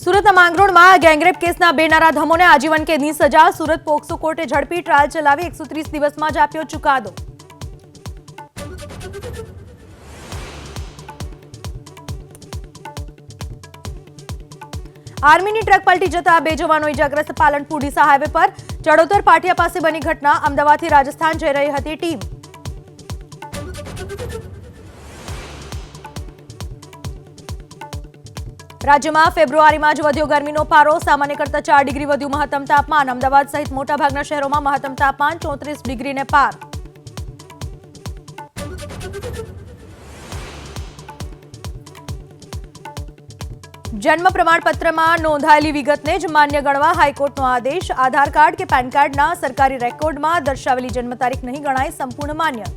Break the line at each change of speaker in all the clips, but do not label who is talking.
સુરતના માંગરોળમાં ગેંગરેપ કેસના બે નરાધમોને આજીવન કેદની સજા. સુરત પોક્સો કોર્ટે ઝડપી ટ્રાયલ ચલાવી 130 દિવસમાં જ આપ્યો ચુકાદો. આર્મીની ટ્રક પલટી જતા બે જવાનો ઇજાગ્રસ્ત. પાલનપુર ડીસા હાઈવે પર ચડોતર પાટિયા પાસે બની ઘટના. અમદાવાદથી રાજસ્થાન જઈ રહી હતી ટીમ. રાજ્યમાં ફેબ્રુઆરીમાં જ વધ્યો ગરમીનો પારો. સામાન્ય કરતા 4 ડિગ્રી વધ્યું મહત્તમ તાપમાન. અમદાવાદ સહિત મોટાભાગના શહેરોમાં મહત્તમ તાપમાન 34 ડિગ્રીને પાર. જન્મ પ્રમાણપત્રમાં નોંધાયેલી વિગતને જ માન્ય ગણવા હાઈકોર્ટનો આદેશ. આધાર કાર્ડ કે પેન કાર્ડના સરકારી રેકોર્ડમાં દર્શાવેલી જન્મ તારીખ નહીં ગણાય સંપૂર્ણ માન્ય.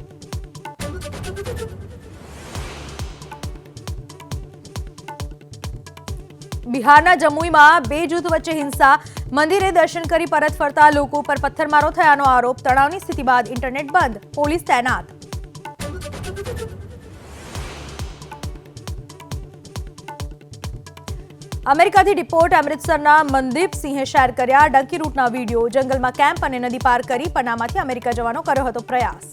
બિહારના જમુઈમાં બે જૂથ વચ્ચે હિંસા. મંદિરે દર્શન કરી પરત ફરતા લોકો પર પથ્થરમારો થયાનો આરોપ. તણાવની સ્થિતિ બાદ ઇન્ટરનેટ બંધ. પોલીસ તૈનાત. અમેરિકાથી ડિપોર્ટ અમૃતસરના મનદીપ સિંહે શેર કર્યા ડંકી રૂટના વિડીયો. જંગલમાં કેમ્પ અને નદી પાર કરી પનામાથી અમેરિકા જવાનો કર્યો હતો પ્રયાસ.